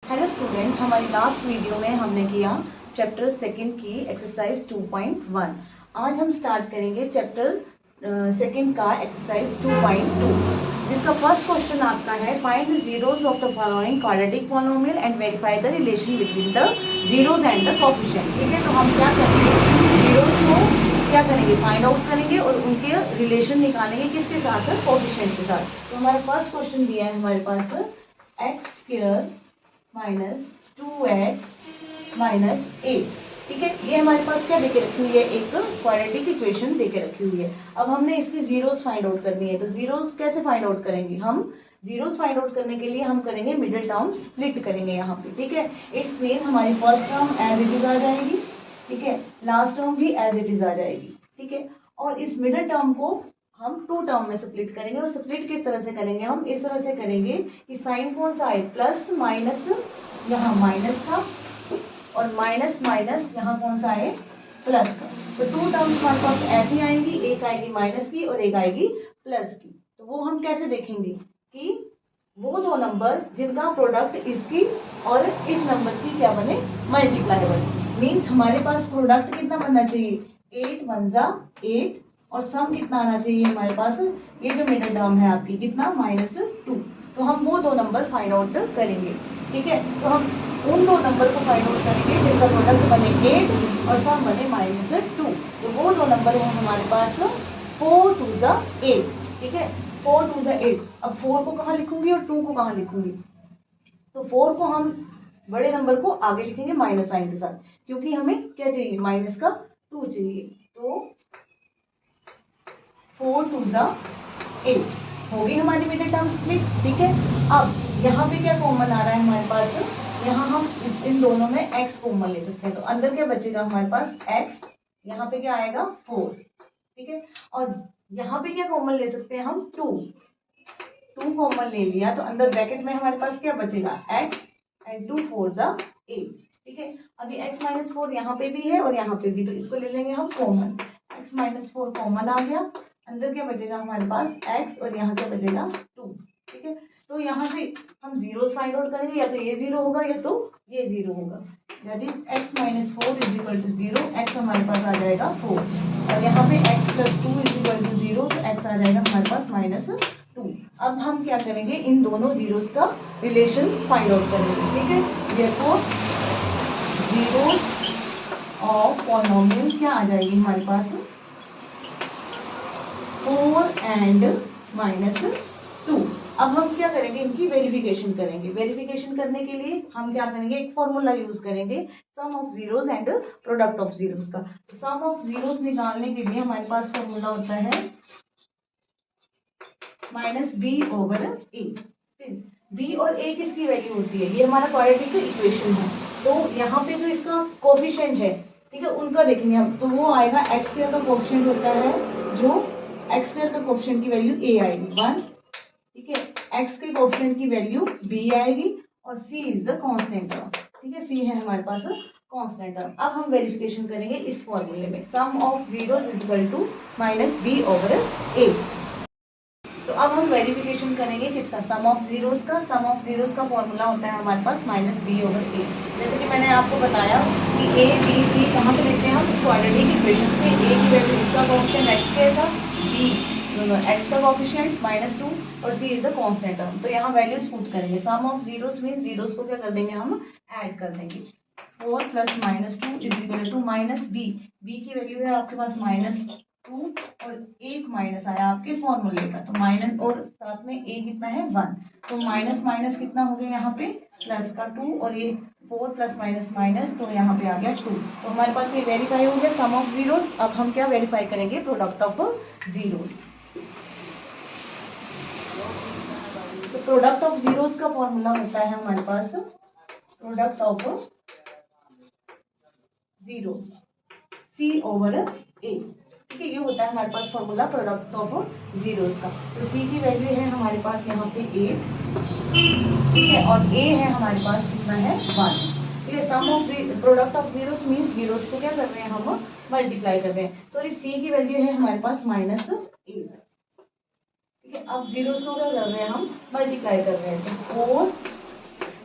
Hello student, हमारी last video में हमने किया चैप्टर सेकंड की एक्सरसाइज 2.1। आज हम स्टार्ट करेंगे चैप्टर सेकंड का एक्सरसाइज 2.2, जिसका फर्स्ट क्वेश्चन आपका है find the zeros of the following quadratic polynomial and verify the relation between the zeros and the coefficient. ठीक है, तो हम क्या करेंगे, जीरोस को क्या करेंगे, फाइंड आउट करेंगे और उनके रिलेशन निकालेंगे किसके साथ, कोएफिशिएंट के साथ। तो हमारा फर्स्ट क्वेश्चन दिया है हमारे पास x square minus 2x minus 8। ठीक है, ये हमारे पास क्या देके रखी हुई है, एक क्वाड्रेटिक इक्वेशन देके रखी हुई है। अब हमने इसकी जीरोस फाइंड आउट करनी है, तो जीरोस कैसे फाइंड आउट करेंगे हम, जीरोस फाइंड आउट करने के लिए हम करेंगे मिडिल टर्म स्प्लिट करेंगे यहाँ पे। ठीक है, इट्स मीन हमारी first term as it is आ जाएगी, ठीक है, लास्ट टर्म भी एज इट इज आ जाएगी। ठीक है, और इस मिडिल टर्म को हम टू टर्म में स्प्लिट करेंगे। और स्प्लिट किस तरह से करेंगे, हम इस तरह से करेंगे कि साइन कौन सा है, प्लस माइनस, यहाँ माइनस का, और माइनस माइनस यहाँ कौन सा है, प्लस का। तो टू टर्म्स हमारे पास ऐसी आएंगी, एक आएगी माइनस की और एक आएगी प्लस की। तो वो हम कैसे देखेंगे कि वो दो नंबर जिनका प्रोडक्ट इसकी और इस नंबर की क्या बने, मल्टीप्लाई बने। मीन्स हमारे पास प्रोडक्ट कितना बनना चाहिए, 8 वन जा 8, और सम कितना आना चाहिए हमारे पास, ये जो मिडिल टर्म है आपकी कितना, -2। तो हम वो दो नंबर फाइंड आउट करेंगे। ठीक है, तो हम उन दो नंबर को फाइंड आउट करेंगे जिनका प्रोडक्ट बने 8 और सम बने -2। तो वो दो नंबर है हमारे पास 4 2 जा 8। ठीक है, 4 2 जा 8। अब 4 को कहाँ लिखूंगी और 2 को कहाँ लिखूंगी, तो 4 को हम बड़े नंबर को आगे लिखेंगे माइनस साइन के साथ, क्योंकि हमें क्या चाहिए, माइनस का 2 चाहिए। तो 4 2 जा 8 हो गई हमारी मिडिल टर्म स्प्लिट। ठीक है, अब यहाँ पे क्या कॉमन आ रहा है हमारे पास, यहाँ हम इन दोनों में x कॉमन ले सकते हैं। तो अंदर क्या बचेगा हमारे पास x, यहाँ पे क्या आएगा 4। ठीक है, और यहाँ पे क्या कॉमन ले सकते हैं हम, 2 कॉमन ले लिया, तो अंदर ब्रैकेट में हमारे पास क्या बचेगा, x एंड 2 4 जा 8। ठीक है, अभी x माइनस 4 यहाँ पे भी है और यहाँ पे भी, तो इसको ले लेंगे हम कॉमन, x माइनस 4 कॉमन आ गया, अंदर क्या बचेगा हमारे पास x और यहाँ क्या बचेगा 2। ठीक है, तो यहाँ से हम जीरोस फाइंड आउट करेंगे, या तो ये जीरो होगा या तो ये जीरो होगा। That is x minus 4 is equal to 0, x हमारे पास आ जाएगा 4, और यहाँ पे x plus 2 is equal to 0, तो x आ जाएगा हमारे पास -2। अब हम क्या करेंगे, इन दोनों जीरोस का रिलेशन फाइंड आउट करेंगे। ठीक है, देयरफॉर जीरोस ऑफ पॉलिनोमियल क्या आ जाएगी हमारे पास, 4 एंड -2। अब हम क्या करेंगे, इनकी वेरिफिकेशन करेंगे। वेरिफिकेशन करने के लिए हम क्या करेंगे, एक फॉर्मूला यूज करेंगे, sum of zeros and product of zeros का। तो सम ऑफ जीरोस निकालने के लिए हमारे पास फॉर्मूला होता है -b/a। b और a किसकी वैल्यू होती है, ये हमारा क्वाड्रेटिक इक्वेशन है। तो यहाँ पे जो इसका कोफिशिएंट है, ठीक है, उनका देखेंगे हम, तो वो आएगा x स्क्वायर का कोफिशिएंट होता है, जो x स्क्वायर का कोफिशिएंट की वैल्यू a आएगी 1। ठीक है, x के कोफिशिएंट की वैल्यू b आएगी, और c is the constant term. ठीक है, c है हमारे पास कांस्टेंट टर्म। अब हम वेरिफिकेशन करेंगे इस फॉर्मूले में, sum of zeros is equal to -b/a। तो अब हम वेरिफिकेशन करेंगे किसका, सम ऑफ जीरोस का। सम ऑफ जीरोस का फॉर्मूला होता है हमारे पास -b/a। जैसे कि मैंने आपको बताया कि a b c कहाँ से लेते हैं हम, क्वाड्रेटिक इक्वेशन से। a की वैल्यू इसका कोएफिशिएंट x स्क्वायर था, b x का कोएफिशिएंट -2, और c is the constant term. तो यहाँ वैल्यूज पुट करेंगे, sum of zeros mean zeros को क्या कर देंगे, हम ऐड कर देंगे। 4 + -2 is equal to -b। b की वैल्यू है आपके पास -2, और एक माइनस आया आपके फॉर्मूले का, तो माइनस, और साथ में a कितना है 1, तो माइनस माइनस कितना हो गया यहाँ पे, प्लस का 2, और ये 4 + माइनस, तो यहाँ पे आ गया 2। तो हमारे पास ये वेरीफाई हो गया सम ऑफ जीरोस। अब हम क्या वेरीफाई करेंगे, प्रोडक्ट ऑफ जीरोस। तो प्रोडक्ट ऑफ जीरोस का फॉर्मूला होता है हमारे पास प्रोडक्ट ऑफ जीरोस c/a। ठीक है, ये होता है हमारे पास फॉर्मूला प्रोडक्ट ऑफ जीरोस का। तो c की वैल्यू है हमारे पास यहाँ पे 8, ठीक है, और a है हमारे पास कितना है 1। ठीक है, sum of product of zeros means zeros को क्या कर रहे हैं, हम मल्टीप्लाई कर रहे हैं। सॉरी, c की वैल्यू है हमारे पास -8। ठीक है, अब जीरोस को क्या कर रहे हैं, हम मल्टीप्लाई कर रहे हैं। तो 4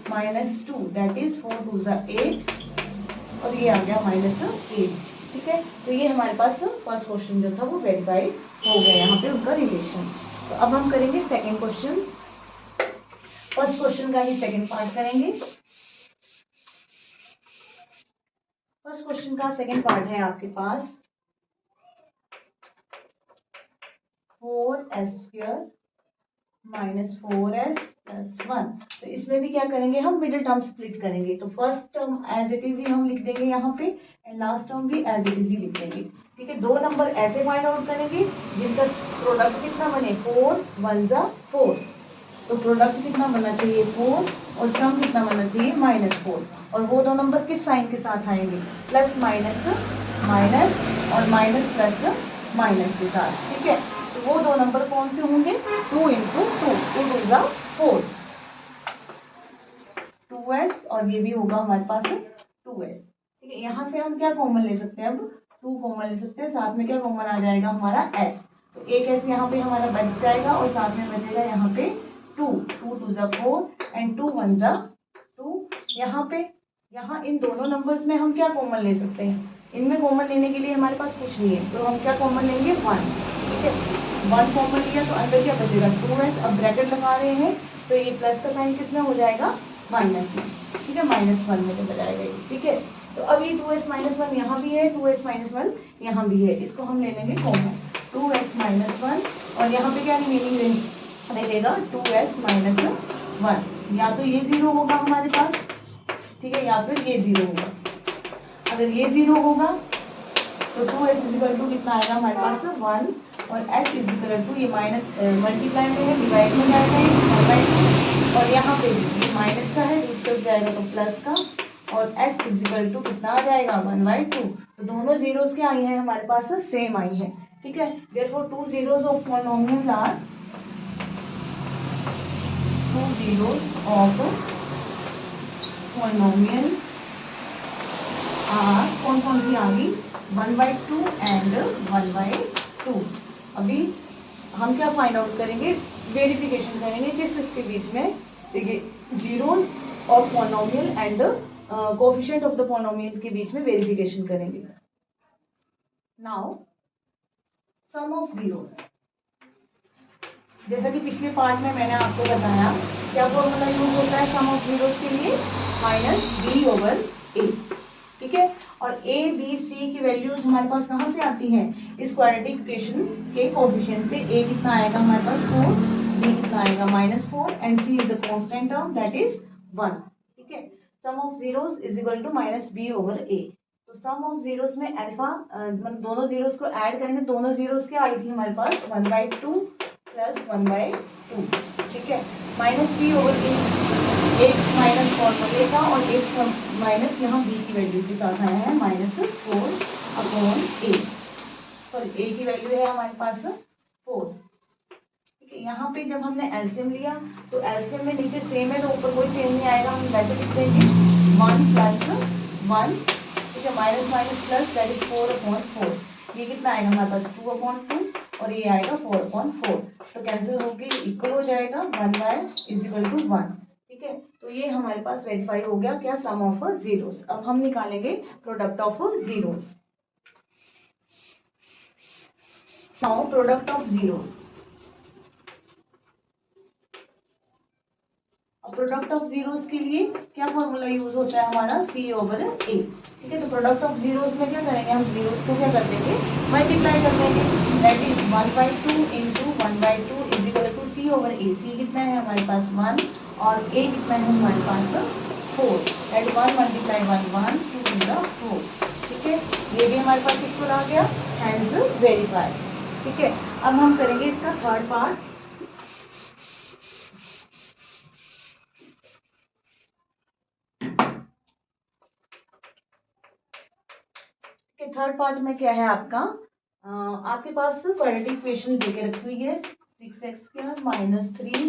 -2 दैट इज 4 2 8 और ये आ गया -8। ठीक है, तो ये हमारे पास फर्स्ट क्वेश्चन जो था वो वेरीफाई हो गया यहाँ पे उनका रिलेशन। तो अब हम करेंगे सेकंड क्वेश्चन। फर्स्ट क्वेश्चन का ही सेकंड पार्ट करेंगे। फर्स्ट क्वेश्चन का सेकंड पार्ट है आपके पास 4s² - 4s + 1। तो इसमें भी क्या करेंगे हम, मिडिल टर्म स्प्लिट करेंगे। तो first term as it is ही हम लिख देंगे यहाँ पे एंड लास्ट टर्म भी एज इट इज ही लिख देंगे। ठीक है, दो नंबर ऐसे फाइंड आउट करेंगे जिनका प्रोडक्ट कितना बने, 4 1 जा 4। तो प्रोडक्ट कितना बनना चाहिए 4 और सम कितना बनना चाहिए -4। और वो दो नंबर किस साइन के साथ आएंगे, प्लस माइनस माइनस और माइनस प्लस माइनस के साथ। ठीक है, तो वो दो नंबर कौन से होंगे, 2 × 2 2 2 जा 4 2s और ये भी होगा हमारे पास 2s। ठीक है, यहाँ से हम क्या कॉमन ले सकते हैं, अब 2 कॉमन ले सकते हैं, साथ में क्या कॉमन आ जाएगा हमारा s। तो एक s यहाँ पे हमारा बच जाएगा और साथ में बचेगा यहाँ पे 2 2 2 जा 4 एंड 2 1 जा 2। यहाँ इन दोनों नंबर्स में हम क्या कॉमन ले सकते हैं, इनमें कॉमन लेने के लिए हमारे पास कुछ नहीं है, तो हम क्या कॉमन लेंगे 1। ठीक है, 1 कॉमन लिया तो अंदर क्या बचेगा 2s। अब ब्रैकेट लगा रहे हैं तो ये प्लस का साइन किस में हो जाएगा, माइनस में। ठीक है, -1 में चला जाएगा ये। ठीक है, तो अब ये 2s - 1 यहाँ भी है, 2s - 1 यहाँ भी है, इसको हम ले लेंगे कॉमन 2s - 1 और यहाँ पे क्या रिमेनिंग रहेगा 2s - 1। या तो ये 0 होगा हमारे पास, ठीक है, या फिर ये 0 होगा। अगर ये 0 होगा तो 2s = कितना आएगा हमारे पास 1 और s = ये माइनस मल्टीप्लाई में है, डिवाइड में जाएगा ये 1/2 और यहाँ पे भी ये माइनस का है, दूसरे जाएगा तो प्लस का और s = कितना आ जाएगा 1/2। तो दोनों जीरोस क्या आई हैं हमारे पास, सेम आई है। ठीक है, therefore 2 zeros of polynomials are 2 zeros of polynomial कौन कौन सी आ गई, 1/2 एंड 1/2। अभी हम क्या फाइंड आउट करेंगे, वेरिफिकेशन करेंगे किसके बीच में, देखिए zero of polynomial and coefficient of the polynomial के बीच में वेरिफिकेशन करेंगे। नाउ सम ऑफ जीरोस, जैसा कि पिछले पार्ट में मैंने आपको बताया क्या फॉर्मूला यूज होता है सम ऑफ जीरोस के लिए, -b/a। ठीक है, और a b c की वैल्यूज हमारे पास कहाँ से आती हैं, इस क्वाड्रेटिक इक्वेशन के कोएफिशिएंट से। a कितना आएगा हमारे पास 4, b कितना आएगा -4 and c is the constant term that is 1। ठीक है, सम ऑफ जीरोस = -b/a। तो सम ऑफ जीरोस में अल्फा मतलब दोनों जीरोस को ऐड करेंगे, दोनों जीरोस क्या आई थी हमारे पास 1/2 + 1/2। ठीक है, -b/a एक माइनस फॉर्मूले का और एक माइनस यहाँ b की वैल्यू के साथ आया है -4/a। सॉरी a की वैल्यू है हमारे पास 4। ठीक है, यहाँ पे जब हमने एलसीएम लिया तो एलसीएम में नीचे सेम है तो ऊपर कोई चेंज नहीं आएगा, हम वैसे लिख देंगे 1 + 1। ठीक है, minus minus plus that is 4/4। ये कितना आएगा हमारे पास 2/2 और ये आएगा 4/4। तो कैंसिल होकर इक्वल हो जाएगा 1y = 1। ठीक है, तो ये हमारे पास वेरीफाई हो गया क्या, सम ऑफ जीरोस। अब हम निकालेंगे product of zeros. Now product of zeros, product of zeros के लिए क्या फॉर्मूला यूज होता है हमारा c/a। ठीक है, तो प्रोडक्ट ऑफ जीरोस में क्या करेंगे, हम जीरोस को क्या कर देंगे, मल्टीप्लाई कर देंगे, दैट इज 1/2 × 1/2 = c/a। c कितना है हमारे पास 1 और a कितना है हमारे पास 4, दैट 1 × 1 1 2 × 4। ठीक है, ये भी हमारे पास इक्वल आ गया, हैंस वेरीफाई। ठीक है, अब हम करेंगे इसका थर्ड पार्ट। थर्ड पार्ट में क्या है आपका, आपके पास क्वाड्रेटिक इक्वेशन देके रखी हुई है 6x² - 3 -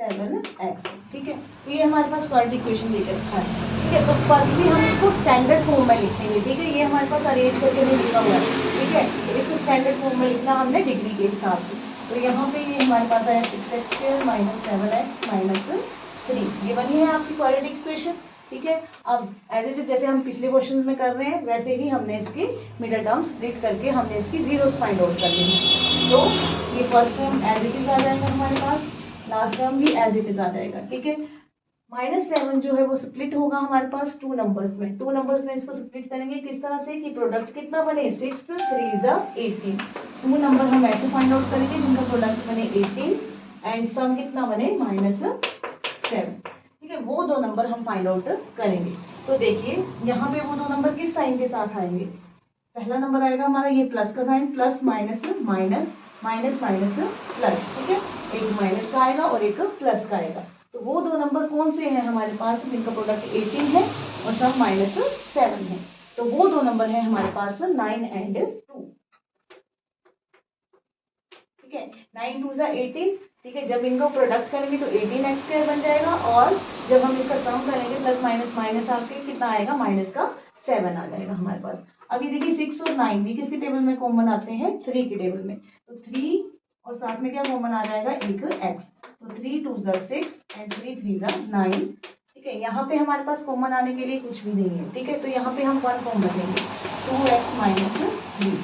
7x। ठीक है, तो ये हमारे पास क्वाड्रेटिक इक्वेशन देके रखा है। ठीक है, तो फर्स्टली हम इसको स्टैंडर्ड फॉर्म में लिखेंगे। ठीक है, ये हमारे पास अरेंज करके नहीं लिखा हुआ है। ठीक है, तो इसको स्टैंडर्ड फॉर्म में लिखना हमने डिग्री के हिसाब से। तो यहाँ पे ये हमारे पास आया 6x² - 7x - 3, ये बनी है आपकी क्वाड्रेटिक इक्वेशन। ठीक है, अब एज इट इज जैसे हम पिछले क्वेश्चन में कर रहे हैं वैसे ही हमने इसकी मिडल टर्म स्प्लिट करके हमने इसकी जीरोस फाइंड आउट कर ली है। तो ये first term as it is आ जाएगा हमारे पास, लास्ट टर्म भी एज इट इज आ जाएगा। ठीक है, -7 जो है वो स्प्लिट होगा हमारे पास टू नंबर्स में। टू नंबर्स में इसको स्प्लिट करेंगे किस तरह से कि प्रोडक्ट कितना बने, 6 3 18। टू नंबर हम ऐसे फाइंड आउट करेंगे जिनका प्रोडक्ट बने 18 एंड सम कितना बने -7। ठीक है, वो दो नंबर हम फाइंड आउट करेंगे। तो देखिए यहाँ पे वो दो नंबर किस साइन के साथ आएंगे। पहला नंबर आएगा हमारा ये प्लस का sign, plus minus minus minus minus plus. ठीक है, एक माइनस का आएगा और एक प्लस का आएगा। तो वो दो नंबर कौन से हैं हमारे पास जिनका प्रोडक्ट 18 है और सम -7 है। तो वो दो नंबर है हमारे पास 9 एंड 2। ठीक है, 9 2 18। ठीक है, जब इनका प्रोडक्ट करेंगे तो 18x² बन जाएगा और जब हम इसका सम करेंगे प्लस माइनस माइनस आपके कितना आएगा, -7 आ जाएगा हमारे पास। अभी देखिए 6 और 9 भी किसके टेबल में कॉमन आते हैं, 3 के टेबल में। तो 3 और साथ में क्या कॉमन आ जाएगा, एक x। तो 3 2 6 एंड 3 3 9। ठीक है, यहाँ पे हमारे पास कॉमन आने के लिए कुछ भी नहीं है। ठीक है, तो यहाँ पे हम 1 कॉमन लेंगे, 2x - 3।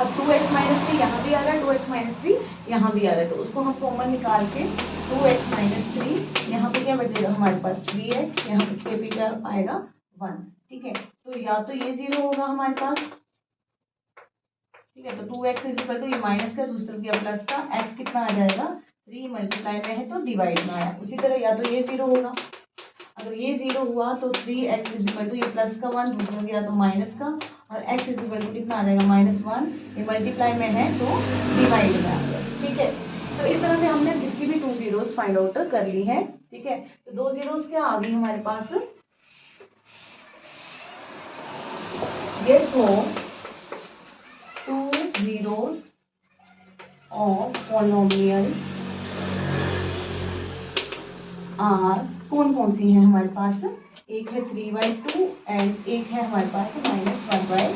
अब 2x - 3 यहाँ भी आ रहा है, 2x - 3 यहाँ भी आ रहा है, तो उसको हम कॉमन निकाल के 2x - 3 यहाँ पे क्या बचेगा हमारे पास 3x, यहाँ पे क्या आएगा 1। ठीक है, तो या तो ये 0 होगा हमारे पास। ठीक है, तो 2x इक्वल टू ये माइनस का, दूसरी तरफ किया प्लस का, x कितना आ जाएगा 3 मल्टीप्लाई में है तो डिवाइड में आया। उसी तरह या तो ये 0 होगा, अगर ये 0 हुआ तो 3x इक्वल टू ये प्लस का 1, दूसरा गया तो माइनस का, और x इक्वल टू कितना आ जाएगा -1। ये मल्टीप्लाई में है तो डिवाइड में आ गया। ठीक है, तो इस तरह से हमने इसकी भी 2 जीरोस फाइंड आउट कर ली है। ठीक है, तो 2 जीरोस क्या आ गई हमारे पास, ये तो 2 जीरोस ऑफ पॉलिनोमियल आर कौन कौन सी है हमारे पास, एक है 3/2 एंड एक है हमारे पास -1/3।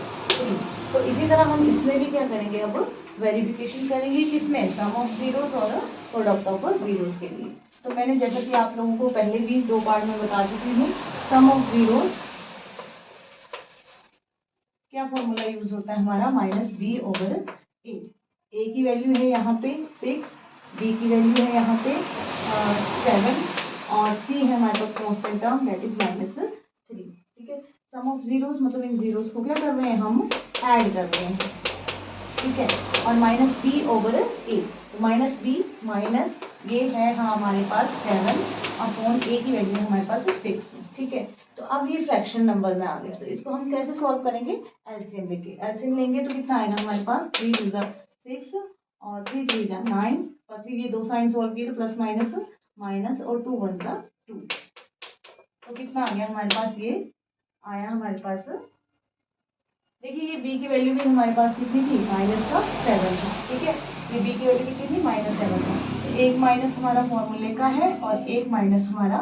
तो इसी तरह हम इसमें भी क्या करेंगे, अब वेरिफिकेशन करेंगे किसमें, सम ऑफ जीरोस और प्रोडक्ट ऑफ जीरोस के लिए। तो मैंने जैसा कि आप लोगों को पहले भी 2 पार्ट में बता चुकी हूँ, सम ऑफ जीरोस क्या फॉर्मूला यूज होता है हमारा, -b/a। a की वैल्यू है यहाँ पे 6, b की वैल्यू है यहाँ पे 7 और c है हमारे पास कांस्टेंट टर्म दैट इज -3। ठीक है, सम ऑफ जीरोस मतलब इन जीरोस को क्या कर रहे हैं, हम ऐड कर रहे हैं। ठीक है, और -b/a, तो -b माइनस ये है हाँ हमारे पास 7 अपॉन a की वैल्यू है हमारे पास 6। ठीक है, तो अब ये फ्रैक्शन नंबर में आ गया, तो इसको हम कैसे सॉल्व करेंगे, एलसीएम लेके। एलसीएम लेंगे तो कितना आएगा हमारे पास, 3 2 6 और 3 3 9। फर्स्टली ये दो साइन सॉल्व किए तो प्लस माइनस माइनस और 2 1 2। तो कितना आ गया हमारे पास, ये आया हमारे पास, देखिए ये b की वैल्यू भी हमारे पास कितनी थी, -7 था। ठीक है, ये b की वैल्यू कितनी थी, -7 था। तो एक माइनस हमारा फॉर्मूले का है और एक माइनस हमारा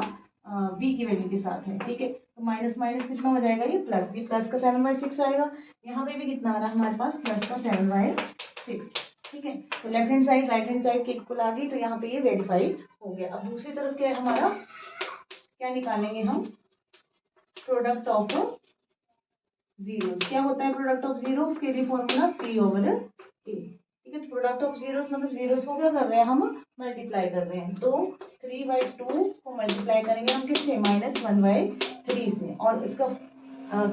b की वैल्यू के साथ है। ठीक है, तो माइनस माइनस कितना हो जाएगा, ये प्लस का 7/6 आएगा। यहाँ पे भी कितना आ रहा है हमारे पास, प्लस का 7/6। ठीक है, तो left hand side right hand side के इक्वल आ गई, तो यहाँ पे ये वेरीफाई हो गया। अब दूसरी तरफ क्या है हमारा, क्या निकालेंगे हम, प्रोडक्ट ऑफ जीरोस। क्या होता है प्रोडक्ट ऑफ जीरोस के लिए फॉर्मूला c/a। ठीक है, प्रोडक्ट ऑफ जीरोस मतलब जीरोस को क्या कर रहे हैं, हम मल्टीप्लाई कर रहे हैं। तो 3/2 को मल्टीप्लाई करेंगे हम किससे, -1/3 से, और इसका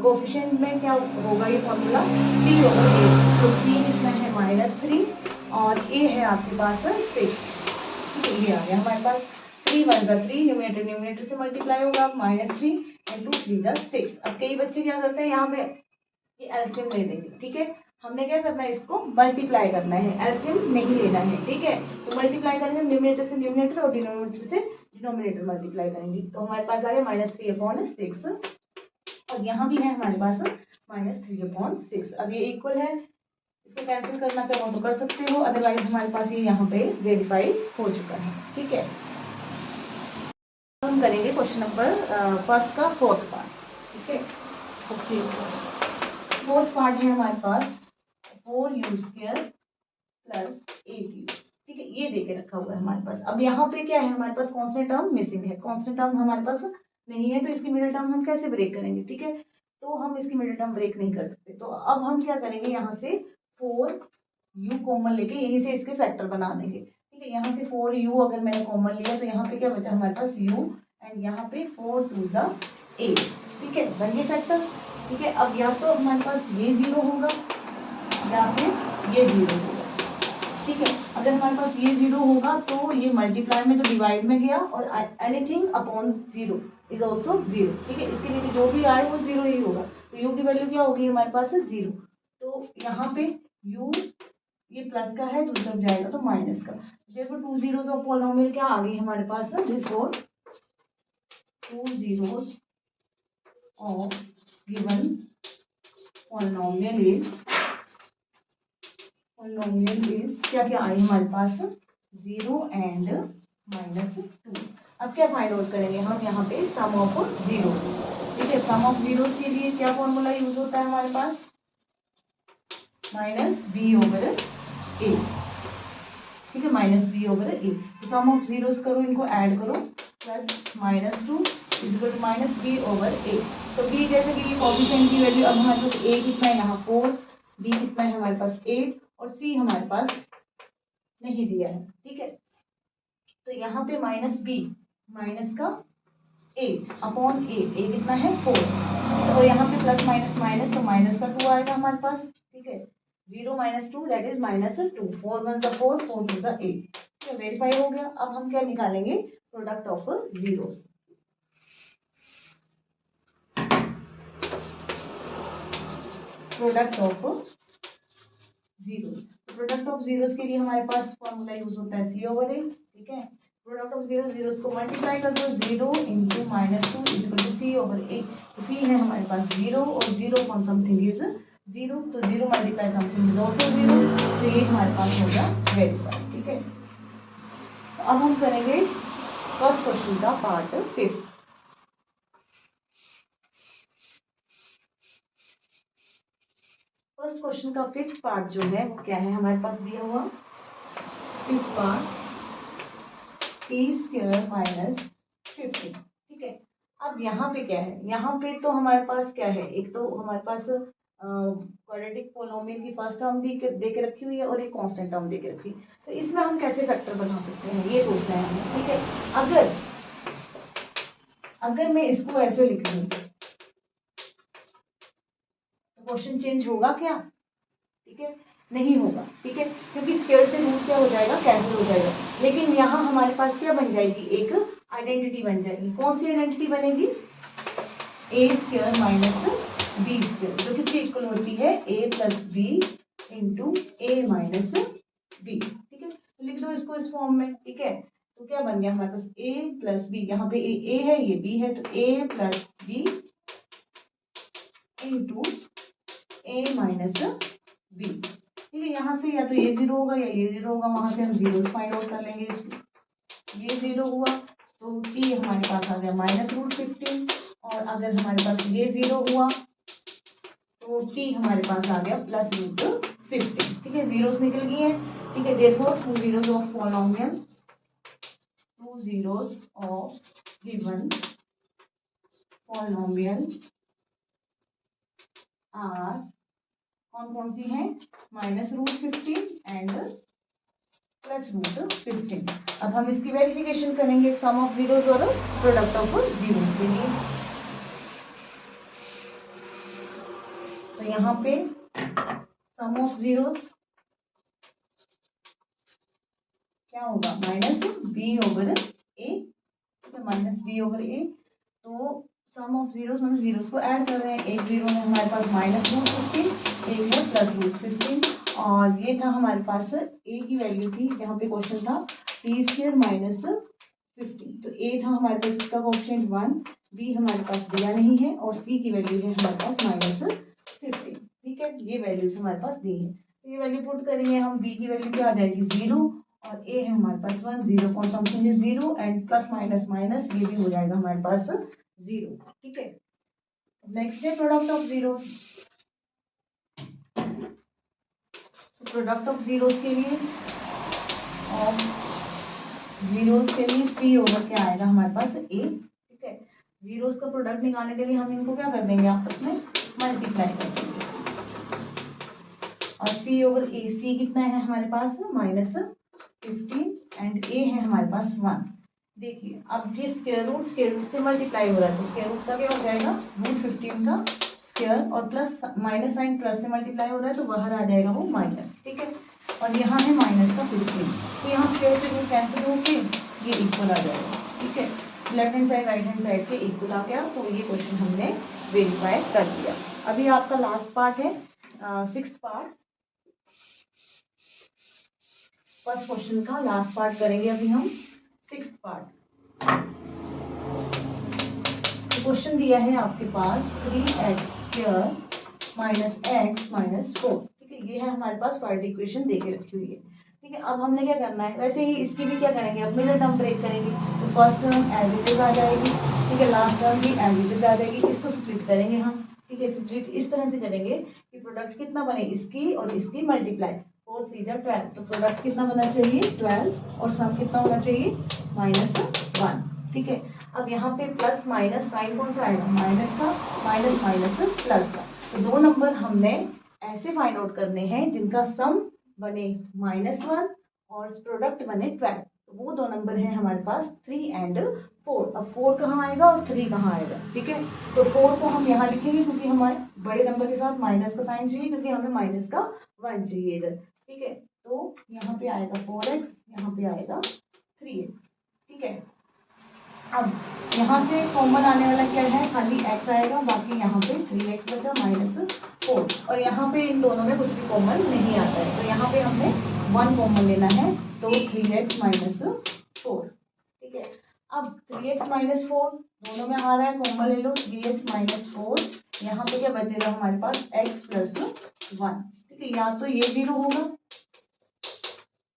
कोफिशिएंट में क्या होगा, ये फॉर्मूला c/a। तो c कितना है -3 और a है आपके पास 6। ठीक है, ये आ गया हमारे पास 3 1 3, न्यूमरेटर से मल्टीप्लाई होगा, -3 2 3 6। अब कई बच्चे क्या करते हैं, यहाँ पे ये एलसीएम ले लेंगे। ठीक है, हमने क्या करना है, इसको मल्टीप्लाई करना है, एलसीएम नहीं लेना है। ठीक है, तो मल्टीप्लाई करेंगे न्यूमरेटर से न्यूमरेटर और डिनोमिनेटर से डिनोमिनेटर मल्टीप्लाई करेंगे, तो हमारे पास आ गया -3/6 और यहाँ भी है हमारे पास -3/6। अब ये इक्वल है, इसको कैंसिल करना चाहो तो कर सकते हो, अदरवाइज हमारे पास ये यहाँ पे वेरीफाई हो चुका है। ठीक है, हम करेंगे क्वेश्चन नंबर फर्स्ट का फोर्थ पार्ट। ठीक है, ओके, फोर्थ पार्ट है हमारे पास 4u² + 8u। ठीक ठीक है, ये दे के रखा हुआ है हमारे पास। अब यहाँ पे क्या है, हमारे पास कांस्टेंट टर्म मिसिंग है, कांस्टेंट टर्म हमारे पास नहीं है, तो इसकी मिडिल टर्म हम कैसे ब्रेक करेंगे? ठीक है, तो हम इसकी मिडिल टर्म ब्रेक नहीं कर सकते। तो अब हम क्या करेंगे, यहाँ से 4u कॉमन लेके यहीं से इसके फैक्टर बना देंगे। ठीक है, यहाँ से 4u अगर मैंने कॉमन लिया तो यहाँ पे क्या बचा हमारे पास u, एंड यहाँ पे 4 2 जा 8। ठीक है, बन गए फैक्टर। ठीक है, अब या तो हमारे पास ये 0 होगा या फिर ये 0 होगा। ठीक है, अगर हमारे पास ये 0 होगा तो ये मल्टीप्लाई में तो डिवाइड में गया, और एनीथिंग अपॉन 0 इज ऑल्सो 0। ठीक है, इसके नीचे जो भी आए वो 0 ही होगा, तो u की वैल्यू क्या होगी हमारे पास 0। तो यहाँ पे u ये प्लस का है, दूसरी तरफ जाएगा तो माइनस का। देखो 2 zeros ऑफ पॉलिनोमियल क्या आ गई हमारे पास, before 2 zeros of given polynomial is क्या क्या आई हमारे पास 0 एंड -2। अब क्या फाइंड आउट करेंगे हम, यहाँ पे सम ऑफ जीरोस। ठीक है, सम ऑफ जीरोस के लिए क्या फॉर्मूला यूज होता है हमारे पास, -b/a। ठीक है, -b/a। तो सम ऑफ जीरोस करो, इनको ऐड करो, प्लस -2 इक्वल टू -b/a। तो b जैसे कि ये कोएफिशिएंट की वैल्यू, अब हमारे पास a कितना है यहाँ 4, b कितना है हमारे पास 8, और c हमारे पास नहीं दिया है। ठीक है, तो यहाँ पे -b माइनस का 8 अपॉन a कितना है 4, तो यहाँ पे प्लस माइनस माइनस, तो माइनस का 2 आएगा हमारे पास। ठीक है, 0 - 2 दैट इज -2, 4 1 जा 4, 4 2 जा 8। ठीक है, वेरीफाई हो गया। अब हम क्या निकालेंगे, product of zeros. Product of zeros, product of zeros के लिए हमारे पास फॉर्मूला यूज होता है c/a। ठीक है, प्रोडक्ट ऑफ जीरोस को मल्टीप्लाई कर दो, 0 × -2 इक्वल टू c/a। c है हमारे पास 0, और 0 अपॉन समथिंग इज 0, तो 0 मल्टीप्लाई समथिंग इज ऑल्सो 0, तो ये हमारे पास हो गया वेरीफाई। ठीक है, तो अब हम करेंगे फर्स्ट क्वेश्चन का पार्ट 5। फर्स्ट क्वेश्चन का 5th पार्ट जो है वो क्या है हमारे पास दिया हुआ, 5th पार्ट t² - 50। ठीक है, अब यहाँ पे क्या है, यहाँ पे तो हमारे पास क्या है, एक तो हमारे पास क्वाड्रेटिक पोलिनोमियल की फर्स्ट टर्म दे के रखी हुई है, और एक कांस्टेंट टर्म दे के रखी है। तो इसमें हम कैसे फैक्टर बना सकते हैं, ये सोचना है हमें। ठीक है, अगर मैं इसको ऐसे लिख दूं तो क्वेश्चन चेंज होगा क्या? ठीक है, नहीं होगा। ठीक है, क्योंकि स्क्वायर से रूट क्या हो जाएगा, कैंसिल हो जाएगा। लेकिन यहाँ हमारे पास क्या बन जाएगी, एक आइडेंटिटी बन जाएगी। कौन सी आइडेंटिटी बनेगी, a² - b², जो किसके इक्वल होती है, a + b × a - b। ठीक है, तो लिख दो इसको इस फॉर्म में। ठीक है, तो क्या बन गया हमारे पास a + b, यहाँ पे a है ये b है, तो a + b × a - b। ठीक है, यहाँ से या तो ये 0 होगा या ये 0 होगा, वहां से हम जीरोस फाइंड आउट कर लेंगे इसके। ये 0 हुआ तो t हमारे पास आ गया -√15, और अगर हमारे पास ये 0 हुआ तो t हमारे पास आ गया +√15। ठीक है, जीरोस निकल गई है। ठीक है, therefore 2 zeros of polynomial, 2 zeros of given polynomial are कौन कौन सी है, -√15 एंड +√15। अब हम इसकी वेरिफिकेशन करेंगे सम ऑफ जीरोस और प्रोडक्ट ऑफ जीरोस के लिए। तो यहाँ पे सम ऑफ जीरोस क्या होगा, -b/a। ठीक है, -b/a। तो सम ऑफ जीरोस मतलब जीरोस को ऐड कर रहे हैं। एक 0 है हमारे पास -√15, एक है +√15, और ये था हमारे पास a की वैल्यू थी, यहाँ पे क्वेश्चन था t² - 15, तो a था हमारे पास इसका कोएफिशिएंट 1, b हमारे पास दिया नहीं है, और c की वैल्यू है हमारे पास -15। ठीक है, ये वैल्यूज हमारे पास दी है, तो ये वैल्यू पुट करेंगे हम। b की वैल्यू क्या आ जाएगी 0, और a है हमारे पास 1, 0 कौन something is 0, and plus minus minus ये भी हो जाएगा हमारे पास 0। ठीक है, नेक्स्ट है product of zeros. Product of zeros के लिए ऑफ जीरोस के लिए सी ओवर क्या आएगा हमारे पास ए, ठीक है। जीरोस का प्रोडक्ट निकालने के लिए हम इनको क्या कर देंगे, आपस में मल्टीप्लाई कर देंगे, और सी ओवर ए, सी कितना है हमारे पास -15 एंड ए है हमारे पास 1। देखिए अब ये स्क्वायर रूट से मल्टीप्लाई हो रहा है, तो स्क्वायर रूट का क्या हो जाएगा, √15 का स्क्वायर, और प्लस माइनस साइन प्लस से मल्टीप्लाई हो रहा है तो बाहर आ जाएगा वो माइनस, ठीक है। और यहाँ है माइनस का 15, तो यहाँ स्क्वायर से रूट कैंसिल होके ये इक्वल आ जाएगा, ठीक है। Left hand side right hand side के इक्वल आ गया, तो ये क्वेश्चन हमने वेरीफाई कर दिया। अभी आपका लास्ट पार्ट है, 6th पार्ट, फर्स्ट क्वेश्चन का लास्ट पार्ट करेंगे अभी हम 6th पार्ट। क्वेश्चन दिया है आपके पास 3x² - x - 4, ठीक है। ये है हमारे पास क्वाड्रेटिक इक्वेशन दे के रखी हुई है, ठीक है। अब हमने क्या करना है, वैसे ही इसकी भी क्या करेंगे, अब मिडिल टर्म ब्रेक करेंगे, तो first term as it is आ जाएगी, ठीक है, लास्ट टर्म भी एज इट इज आ जाएगी। इसको स्प्लिट करेंगे हम, ठीक है। स्प्लिट इस तरह से करेंगे कि प्रोडक्ट कितना बने, इसकी और इसकी मल्टीप्लाई, 4 3 जा 12, तो प्रोडक्ट कितना बना चाहिए 12, और सम कितना होना चाहिए -1, ठीक है। अब यहाँ पे प्लस माइनस साइन कौन सा आएगा, माइनस का, माइनस माइनस प्लस का, तो दो नंबर हमने ऐसे फाइंड आउट करने हैं जिनका सम बने -1 और प्रोडक्ट बने 12, तो वो दो नंबर हैं हमारे पास 3 एंड 4। अब 4 कहाँ आएगा और 3 कहाँ आएगा, ठीक है। तो 4 को हम यहाँ लिखेंगे क्योंकि हमारे बड़े नंबर के साथ माइनस का साइन चाहिए, क्योंकि हमें माइनस का 1 चाहिए इधर, ठीक है। तो यहाँ पे आएगा 4x, यहाँ पे आएगा 3x, ठीक है। अब यहाँ से कॉमन आने वाला क्या है, खाली x आएगा, बाकी यहाँ पे 3x बचा -4, और यहाँ पे इन दोनों में कुछ भी कॉमन नहीं आता है, तो यहाँ पे हमने 1 कॉमन लेना है, तो 3x - 4, ठीक है। अब 3x - 4 दोनों में आ रहा है, कॉमन ले लो, 3x - 4, यहाँ पे क्या बचेगा हमारे पास x + 1, ठीक है। या तो ये 0 होगा,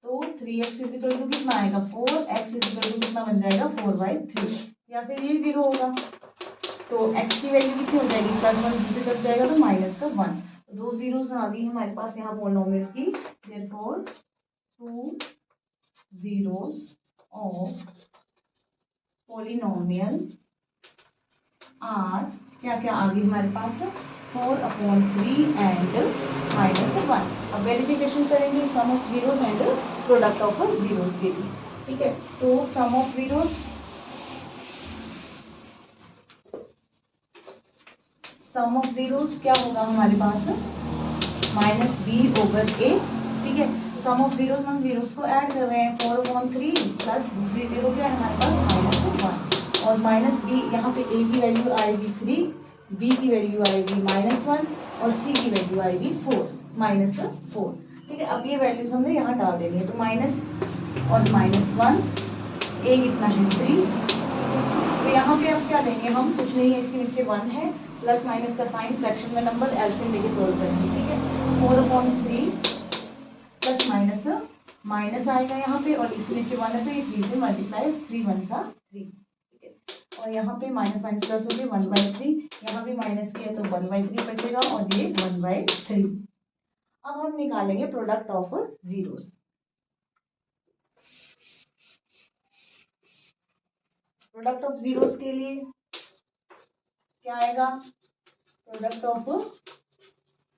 तो 3x = कितना आएगा 4, x = कितना बन जाएगा 4/3, या फिर ये 0 होगा, तो x की वैल्यू कितनी हो जाएगी, +1 से कट जाएगा तो -1, तो दो जीरोस आ गई हमारे पास यहाँ पॉलिनोमियल की, therefore 2 zeros of polynomial are क्या क्या आ गई हमारे पास 4/3 एंड -1। अब वेरिफिकेशन करेंगे sum of zeros and product of zeros के लिए, ठीक है। तो sum of zeros, sum of zeros क्या होगा हमारे पास -b/a, ठीक है। तो सम ऑफ जीरोस, हम जीरोस को ऐड कर रहे हैं, 4/3 प्लस दूसरी जीरो क्या है हमारे पास -1, और -b, यहाँ पे a की वैल्यू आएगी 3, b की वैल्यू आएगी -1, और c की वैल्यू आएगी 4, ठीक है। अब ये वैल्यूज हमने यहाँ डाल देनी है, तो माइनस और -1, a कितना है 3, तो यहाँ पे अब क्या देंगे हम, कुछ नहीं है, इसके नीचे 1 है, प्लस माइनस का साइन, फ्रैक्शन में नंबर, एलसीएम लेके सोल्व करेंगे, ठीक है। 4/3 प्लस माइनस माइनस आएगा यहाँ पे, और इसके नीचे 1 है तो ये 3 से मल्टीप्लाई, 3 1 का 3, ठीक है। और यहाँ पे माइनस माइनस प्लस हो गया 1/3, यहाँ भी माइनस किया तो 1/3 बचेगा, और ये 1/3। अब हम निकालेंगे product of zeros. Product of zeros के लिए क्या आएगा, प्रोडक्ट ऑफ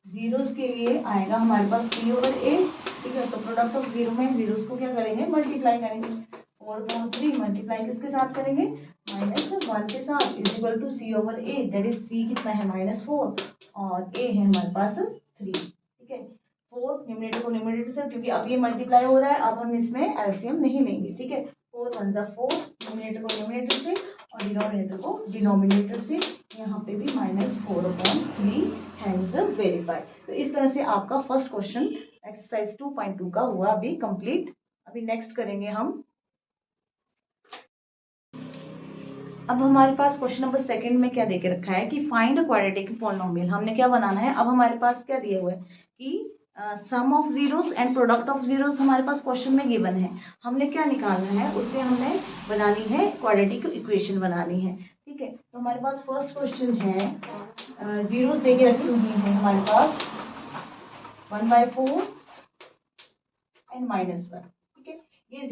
जीरोस के लिए आएगा हमारे पास c/a, ठीक है। तो प्रोडक्ट ऑफ जीरो में जीरोस को क्या करेंगे, मल्टीप्लाई करेंगे, 4/3 मल्टीप्लाई किसके साथ करेंगे, -1 के साथ, = c/a, दैट इज c कितना है -4, और a है हमारे पास 3, ठीक है। 4 न्यूमरेटर को न्यूमरेटर से, क्योंकि अब ये मल्टीप्लाई हो रहा है, अब हम इसमें एलसीएम नहीं लेंगे, ठीक है। 4 1 जा 4, न्यूमरेटर को न्यूमरेटर से और डिनोमिनेटर को डिनोमिनेटर से, यहाँ पे भी -4/3 हैंड्स वेरीफाई। तो इस तरह से आपका फर्स्ट क्वेश्चन एक्सरसाइज 2.2 का हुआ अभी कंप्लीट। अभी नेक्स्ट करेंगे हम, अब हमारे पास क्वेश्चन नंबर 2 में क्या देके रखा है कि फाइंड अ क्वाड्रेटिक पॉलिनोमियल। हमने क्या बनाना है, अब हमारे पास क्या दिया हुआ है कि sum of zeros and product of zeros हमारे पास क्वेश्चन में गिवन है, हमने क्या निकालना है, उससे हमने बनानी है क्वाड्रेटिक इक्वेशन बनानी है, ठीक है। तो हमारे पास फर्स्ट क्वेश्चन है, जीरोस देके रखी हुई है हमारे पास 1/4 एंड -1, ठीक है। ये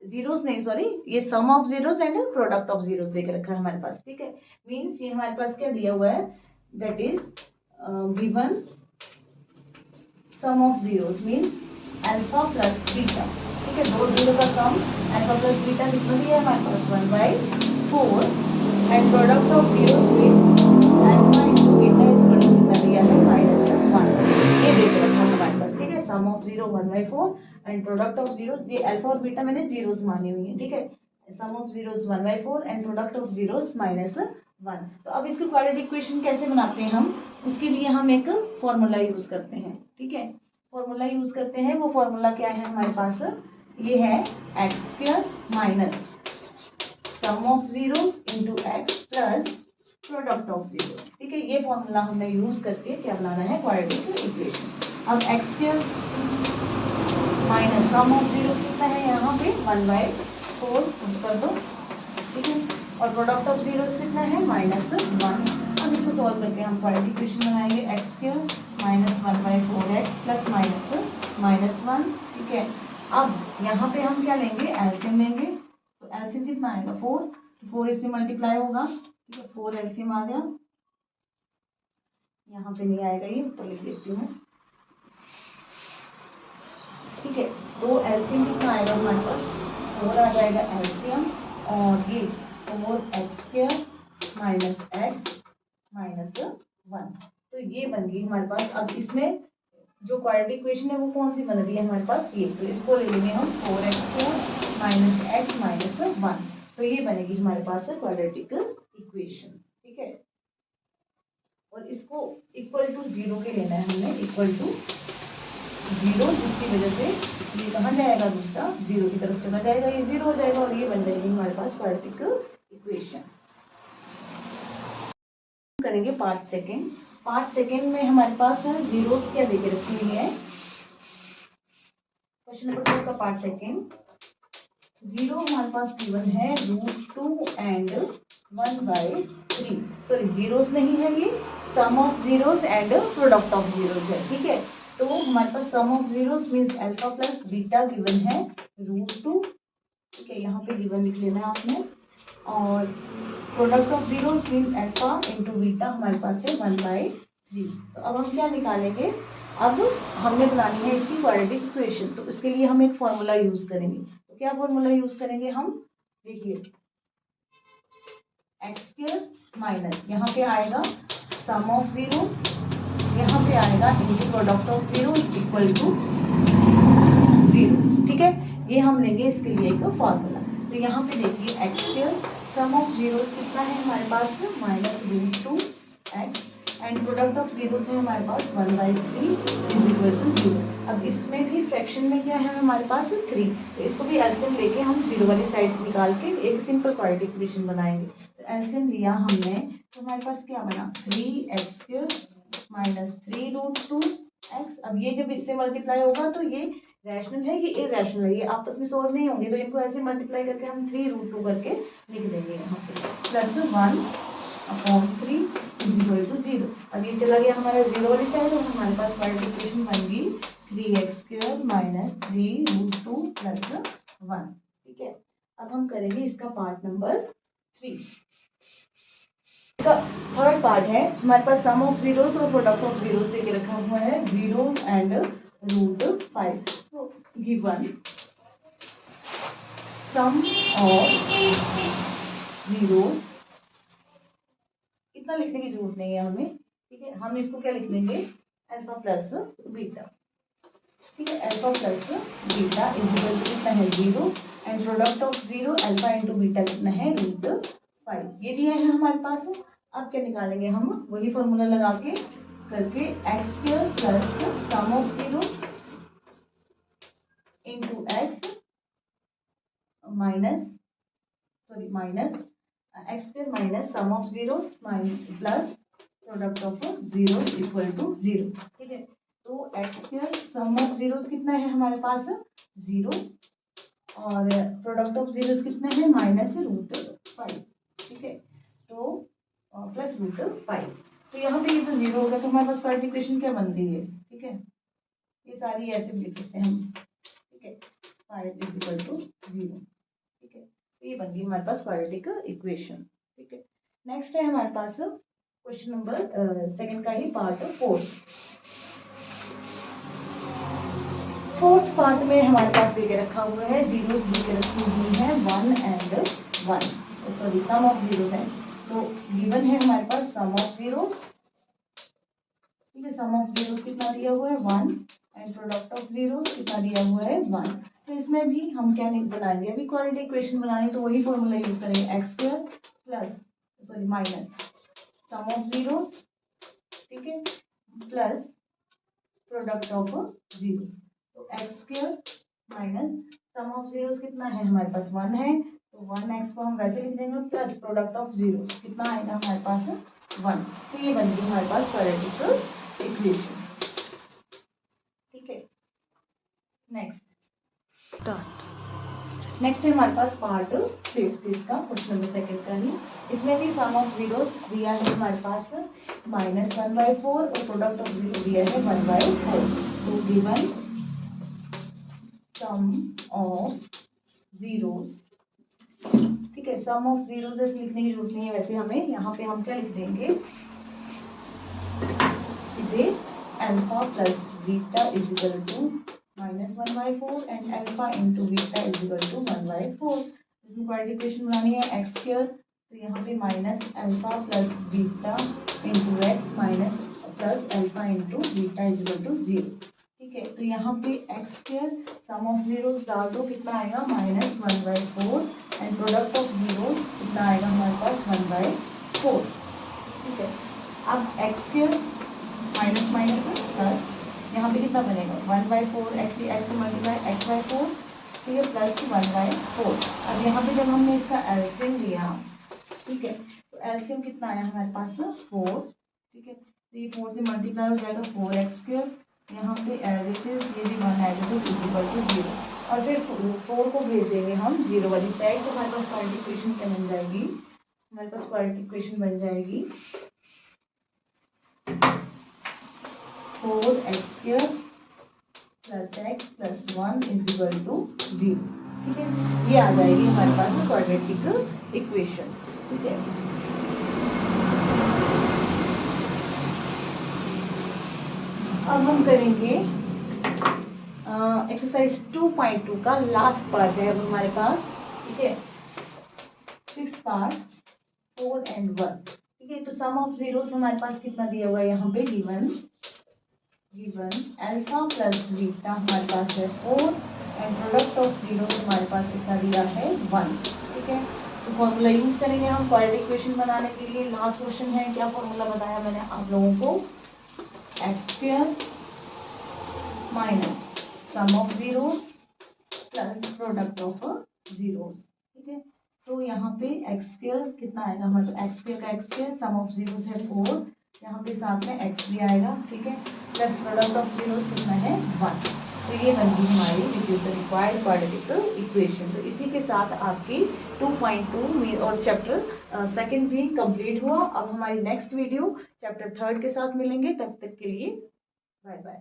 जीरोस नहीं, सॉरी, ये sum of zeros and product of zeros देकर रखा है हमारे पास, ठीक है। मींस ये हमारे पास क्या दिया हुआ है, that is given sum of zeros means alpha plus beta, ठीक है। दो जीरो का सम अल्फा प्लस बीटा कितना दिया है हमारे पास 1/4 and product of zeros means alpha into beta is कितना दिया है -1, ये देकर रखा है हमारे पास, ठीक है। Sum of zero 1/4 and product of zeros, ये अल्फा और बीटा मैंने जीरोस मानी हुई है, ठीक है। Sum of zeros 1/4 and product of zeros -1। तो अब इसकी क्वाड्रेटिक इक्वेशन कैसे बनाते हैं हम, उसके लिए हम एक फॉर्मूला यूज करते हैं, ठीक है। फॉर्मूला यूज करते हैं, वो फॉर्मूला क्या है हमारे पास, ये है x² minus sum of zeros into x plus product of zeros, ठीक है। ये फॉर्मूला हमने यूज करके क्या बनाना है, क्वाड्रेटिक इक्वेशन। अब x² minus sum of zeros कितना है यहाँ पे 1/4 कर दो, ठीक है। और प्रोडक्ट ऑफ जीरोस कितना है -1। अब इसको सॉल्व करके हम क्वाड्रेटिक इक्वेशन बनाएंगे, x² माइनस 1/4x प्लस -1, ठीक है। अब यहाँ पे हम क्या लेंगे, एलसीएम लेंगे, तो एलसीएम कितना आएगा 4, तो 4 इससे मल्टीप्लाई होगा, ठीक है। 4 एलसीएम आ गया, यहाँ पे नहीं आएगा, ये ऊपर लिख देती हूँ, ठीक है। तो एलसीएम कितना आएगा हमारे पास 4 आ जाएगा एलसीएम, और ये 4x² माइनस x माइनस 1, तो ये बन गई हमारे पास। अब इसमें जो क्वाड्रेटिक इक्वेशन है वो कौन सी बन रही है हमारे पास, ये, तो इसको ले लेंगे हम 4x² माइनस x माइनस 1, तो ये बनेगी हमारे पास क्वाड्रेटिक इक्वेशन, ठीक है। और इसको इक्वल टू 0 के लेना है हमने, इक्वल टू 0, जिसकी वजह से ये कहाँ जाएगा, दूसरा 0 की तरफ चला जाएगा, ये 0 हो जाएगा, और ये बन जाएगी हमारे पास क्वाड्रेटिक इक्वेशन। करेंगे पार्ट सेकेंड। पार्ट सेकेंड में हमारे पास जीरोस क्या देके रखी हुई है, क्वेश्चन नंबर 2 का पार्ट सेकेंड। जीरो हमारे पास गिवन है √2 एंड 1/3, सॉरी जीरोस नहीं है, ये sum of zeros and product of zeros है, ठीक है। तो हमारे पास sum of zeros means alpha plus beta given है √2, ठीक है, यहाँ पे गिवन लिख लेना है आपने, और product of zeros means alpha into beta हमारे पास है 1/3। तो अब हम क्या निकालेंगे, अब हमने बनानी है इसकी क्वाड्रेटिक इक्वेशन, तो उसके लिए हम एक फॉर्मूला यूज करेंगे। तो क्या फॉर्मूला यूज करेंगे हम, देखिए x² माइनस यहाँ पे आएगा सम ऑफ जीरोस, यहाँ पे आएगा into product of zero equal to 0, ठीक है। ये हम लेंगे इसके लिए एक फॉर्मूला। तो यहाँ पे देखिए x² सम ऑफ जीरोस कितना है हमारे पास -√2x and product of zero है हमारे पास 1/3 इज इक्वल टू 0। अब इसमें भी फ्रैक्शन में क्या है हमारे पास 3, तो इसको भी एलसीएम लेके हम 0 वाली साइड निकाल के एक सिंपल क्वाड्रेटिक इक्वेशन बनाएंगे। तो एलसीएम लिया हमने, तो हमारे पास क्या बना 3x² माइनस 3√2x। अब ये जब इससे मल्टीप्लाई होगा तो ये रैशनल है, ये इरेशनल है, ये आपस में सॉल्व नहीं होंगे, तो इनको ऐसे मल्टीप्लाई करके हम 3√2 करके लिख देंगे यहाँ पे, प्लस 1/3 इज इक्वल टू 0। अब ये चला गया हमारा 0 वाली साइड, और हमारे पास क्वाड्रेटिक इक्वेशन बन गई 3x² माइनस 3√2 प्लस 1, ठीक है। अब हम करेंगे इसका पार्ट नंबर 3। इसका थर्ड पार्ट है, हमारे पास सम ऑफ जीरोस और प्रोडक्ट ऑफ जीरोस देके रखा हुआ है, 0 एंड √5। तो गिवन सम ऑफ जीरोस, इतना लिखने की जरूरत नहीं है हमें, ठीक है। हम इसको क्या लिख लेंगे अल्फा प्लस बीटा, ठीक है। Alpha plus beta is equal to कितना है 0 and product of 0 alpha into beta कितना है √5, ये दिया है हमारे पास। अब क्या निकालेंगे हम, वही फॉर्मूला लगा के करके x² plus sum of zeros into x minus x² minus sum of zeros plus product of zeros equal to 0, ठीक है। तो x² सम ऑफ जीरोस कितना है हमारे पास 0 और प्रोडक्ट ऑफ जीरोस कितने हैं -√5, ठीक है, तो प्लस √5। तो यहाँ पे ये तो 0 हो गया, तो हमारे पास क्वाड्रेटिक इक्वेशन क्या बन गई है, ठीक है। ये सारी ऐसे लिख सकते हैं हम, ठीक है। 5 इज इक्वल टू 0। ठीक है, तो ये बन गई हमारे पास क्वाड्रेटिक इक्वेशन। ठीक है, नेक्स्ट है हमारे पास क्वेश्चन नंबर सेकंड का ही पार्ट 4। फोर्थ पार्ट में हमारे पास देके रखा हुआ है, जीरोस देके रखी हुई है 1 and 1, sorry sum of zeros है। तो गिवन है हमारे पास सम ऑफ जीरोस। ठीक है, सम ऑफ जीरोस कितना दिया हुआ है 1 एंड प्रोडक्ट ऑफ जीरोस कितना दिया हुआ है 1। तो इसमें भी हम क्या बनाएंगे, अभी क्वाड्रेटिक इक्वेशन बनानी तो वही फॉर्मूला यूज करेंगे, x square plus sorry minus sum of zeros, ठीक है, प्लस प्रोडक्ट ऑफ जीरोस। तो x square minus sum of zeros कितना है हमारे पास 1 है, तो 1x को हम वैसे लिख देंगे प्लस प्रोडक्ट ऑफ जीरोस कितना आएगा हमारे पास 1। तो ये बन गई हमारे पास क्वाड्रेटिक इक्वेशन। ठीक है, नेक्स्ट है हमारे पास पार्ट 5 इसका, क्वेश्चन नंबर सेकंड का ही। इसमें भी सम ऑफ जीरोस दिया है हमारे पास -1/4 और प्रोडक्ट ऑफ जीरो दिया है 1/4। तो गिवन सम ऑफ जीरोस, ठीक है, सम ऑफ जीरोस ऐसे लिखने की जरूरत नहीं है, वैसे हमें यहाँ पे हम क्या लिख देंगे सीधे alpha plus beta is equal to -1/4 and alpha into beta is equal to 1/4। इसमें क्वाड्रेटिक इक्वेशन बनानी है एक्स स्क्वायर, तो यहाँ पे minus alpha plus beta into x minus plus alpha into beta is equal to 0। ठीक है, तो यहाँ पे x square sum of zeros डाल दो कितना आएगा -1/4 एंड प्रोडक्ट ऑफ जीरोस कितना आएगा हमारे पास 1/4। ठीक है, अब x square minus minus plus यहाँ पे कितना बनेगा 1/4 एक्स से मल्टीप्लाई x/4, ठीक है, प्लस 1/4। अब यहाँ पे जब हमने इसका एलसीएम लिया, ठीक है, तो एलसीएम कितना आया हमारे पास 4। ठीक है, तो ये 4 से मल्टीप्लाई हो जाएगा 4x², यहाँ पे एज इट इज ये भी 1 as it is equal to 0 और फिर 4 को भेज देंगे हम 0 वाली साइड। तो हमारे पास क्वाड्रेटिक इक्वेशन क्या बन जाएगी, हमारे पास क्वाड्रेटिक इक्वेशन बन जाएगी 4x² plus x plus 1 is equal to 0। ठीक है, ये आ जाएगी हमारे पास क्वाड्रेटिक इक्वेशन। ठीक है, अब हम करेंगे एक्सरसाइज 2.2 का लास्ट पार्ट है अब हमारे पास। ठीक है, 6th पार्ट 4 and 1। ठीक है, तो सम ऑफ जीरोस हमारे पास कितना दिया हुआ है यहाँ पे गिवन अल्फा प्लस बीटा हमारे पास है 4 एंड प्रोडक्ट ऑफ जीरो हमारे पास कितना दिया है 1। ठीक है, तो फॉर्मूला यूज करेंगे हम क्वाड्रेटिक इक्वेशन बनाने के लिए। लास्ट क्वेश्चन है, क्या फॉर्मूला बताया मैंने आप लोगों को, x² minus sum of zeros plus product of zeros. ठीक है, तो यहाँ पे x² कितना आएगा हमारे, x² का x² सम ऑफ जीरोस है 4, यहाँ पे साथ में x भी आएगा। ठीक है, प्लस प्रोडक्ट ऑफ जीरोस कितना है 1। तो ये बन गई हमारी which is the required quadratic equation. तो इसी के साथ आपकी 2.2 में और चैप्टर सेकंड भी कंप्लीट हुआ। अब हमारी नेक्स्ट वीडियो चैप्टर 3 के साथ मिलेंगे, तब तक के लिए बाय बाय।